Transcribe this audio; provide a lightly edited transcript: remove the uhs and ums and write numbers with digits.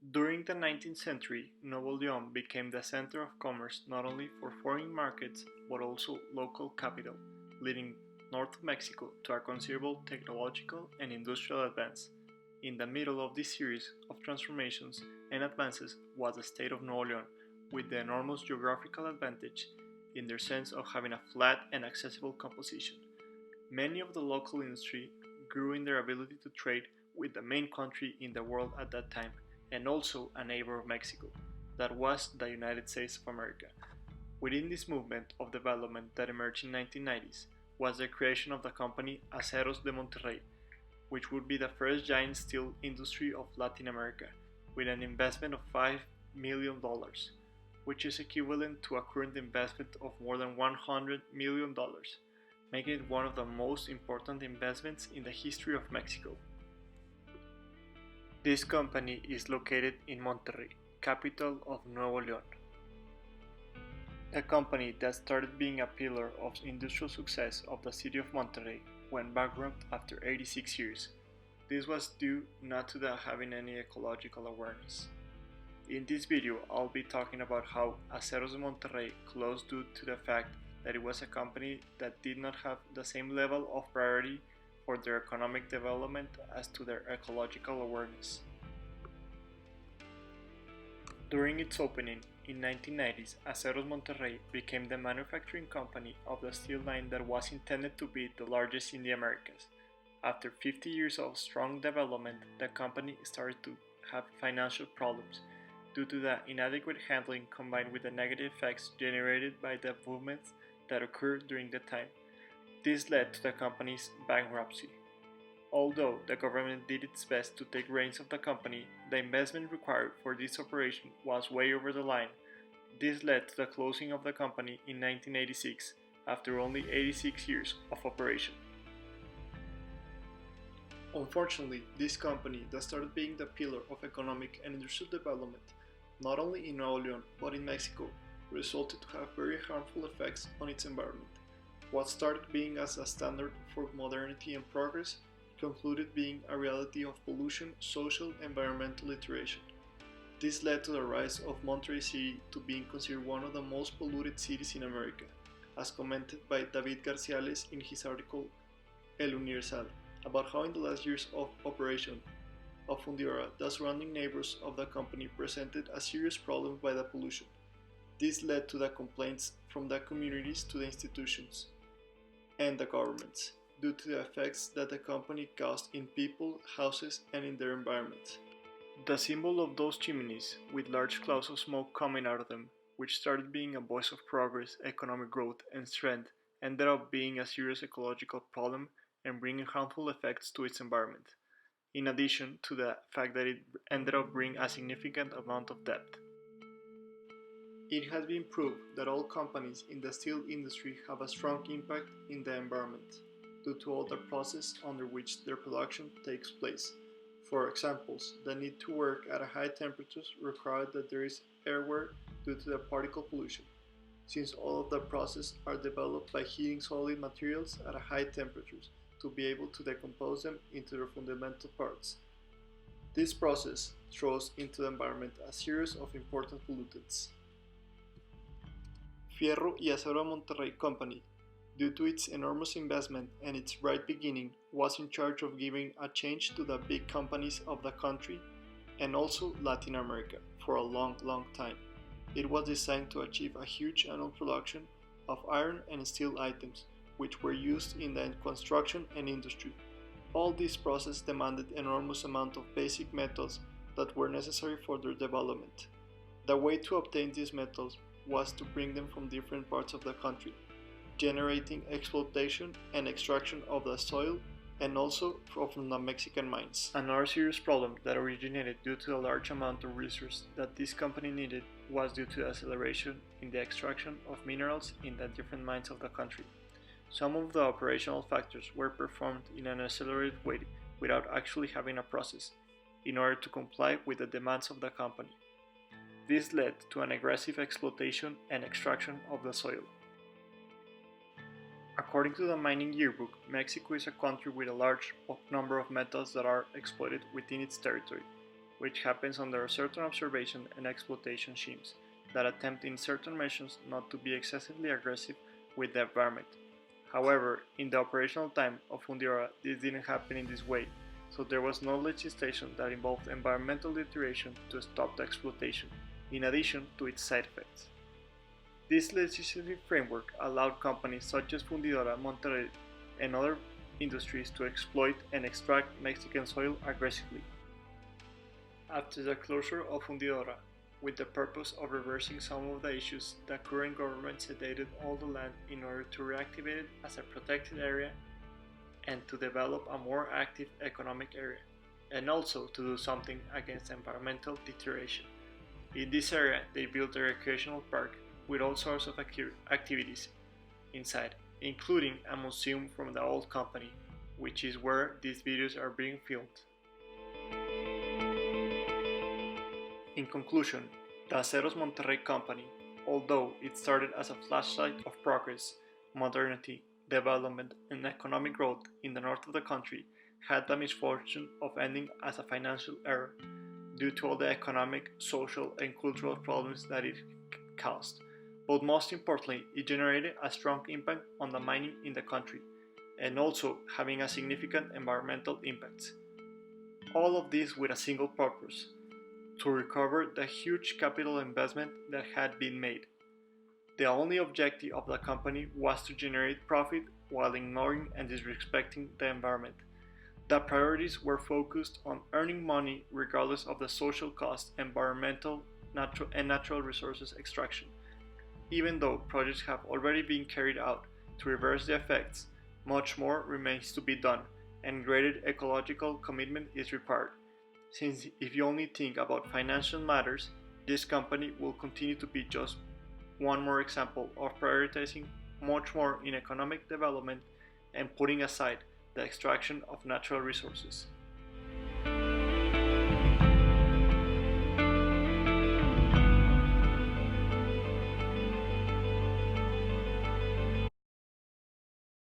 During the 19th century, Nuevo León became the center of commerce not only for foreign markets but also local capital, leading north of Mexico to a considerable technological and industrial advance. In the middle of this series of transformations and advances was the state of Nuevo León, with the enormous geographical advantage in their sense of having a flat and accessible composition. Many of the local industry grew in their ability to trade with the main country in the world at that time, and also a neighbor of Mexico, that was the United States of America. Within this movement of development that emerged in the 1990s was the creation of the company Aceros de Monterrey, which would be the first giant steel industry of Latin America, with an investment of $5 million, which is equivalent to a current investment of more than $100 million, making it one of the most important investments in the history of Mexico. This company is located in Monterrey, capital of Nuevo León. The company that started being a pillar of industrial success of the city of Monterrey went bankrupt after 86 years. This was due not to the having any ecological awareness. In this video, I'll be talking about how Aceros de Monterrey closed due to the fact that it was a company that did not have the same level of priority for their economic development as to their ecological awareness. During its opening in 1990s, Aceros Monterrey became the manufacturing company of the steel line that was intended to be the largest in the Americas. After 50 years of strong development, the company started to have financial problems due to the inadequate handling combined with the negative effects generated by the movements that occurred during the time. This led to the company's bankruptcy. Although the government did its best to take reins of the company, the investment required for this operation was way over the line. This led to the closing of the company in 1986, after only 86 years of operation. Unfortunately, this company that started being the pillar of economic and industrial development, not only in Nuevo León but in Mexico, resulted to have very harmful effects on its environment. What started being as a standard for modernity and progress concluded being a reality of pollution, social, and environmental iteration. This led to the rise of Monterrey City to being considered one of the most polluted cities in America, as commented by David Garciales in his article El Universal, about how in the last years of operation of Fundidora, the surrounding neighbors of the company presented a serious problem by the pollution. This led to the complaints from the communities to the institutions and the governments, due to the effects that the company caused in people, houses, and in their environment. The symbol of those chimneys, with large clouds of smoke coming out of them, which started being a voice of progress, economic growth, and strength, ended up being a serious ecological problem and bringing harmful effects to its environment, in addition to the fact that it ended up bringing a significant amount of debt. It has been proved that all companies in the steel industry have a strong impact in the environment, due to all the process under which their production takes place. For examples, the need to work at high temperatures require that there is airwear due to the particle pollution, since all of the processes are developed by heating solid materials at high temperatures to be able to decompose them into their fundamental parts. This process throws into the environment a series of important pollutants. Fierro y Acero Monterrey Company, due to its enormous investment and its bright beginning, was in charge of giving a change to the big companies of the country and also Latin America for a long time. It was designed to achieve a huge annual production of iron and steel items, which were used in the construction and industry. All this process demanded enormous amount of basic metals that were necessary for their development. The way to obtain these metals was to bring them from different parts of the country, generating exploitation and extraction of the soil and also from the Mexican mines. Another serious problem that originated due to the large amount of resources that this company needed was due to the acceleration in the extraction of minerals in the different mines of the country. Some of the operational factors were performed in an accelerated way without actually having a process, in order to comply with the demands of the company. This led to an aggressive exploitation and extraction of the soil. According to the Mining Yearbook, Mexico is a country with a large number of metals that are exploited within its territory. which happens under certain observation and exploitation schemes that attempt in certain measures not to be excessively aggressive with the environment. However, in the operational time of fundidora, this didn't happen in this way, so there was no legislation that involved environmental deterioration to stop the exploitation, in addition to its side effects. This legislative framework allowed companies such as Fundidora, Monterrey, and other industries to exploit and extract Mexican soil aggressively. After the closure of Fundidora, with the purpose of reversing some of the issues, the current government sedated all the land in order to reactivate it as a protected area and to develop a more active economic area, and also to do something against environmental deterioration. In this area, they built a recreational park with all sorts of activities inside, including a museum from the old company, which is where these videos are being filmed. In conclusion, the Aceros Monterrey company, although it started as a flashlight of progress, modernity, development, and economic growth in the north of the country, had the misfortune of ending as a financial error due to all the economic, social, and cultural problems that it caused. But most importantly, it generated a strong impact on the mining in the country, and also having a significant environmental impact. All of this with a single purpose: to recover the huge capital investment that had been made. The only objective of the company was to generate profit while ignoring and disrespecting the environment. The priorities were focused on earning money regardless of the social cost, environmental, natural resources extraction. Even though projects have already been carried out to reverse the effects, much more remains to be done, and greater ecological commitment is required. Since if you only think about financial matters, this company will continue to be just one more example of prioritizing much more in economic development and putting aside the extraction of natural resources.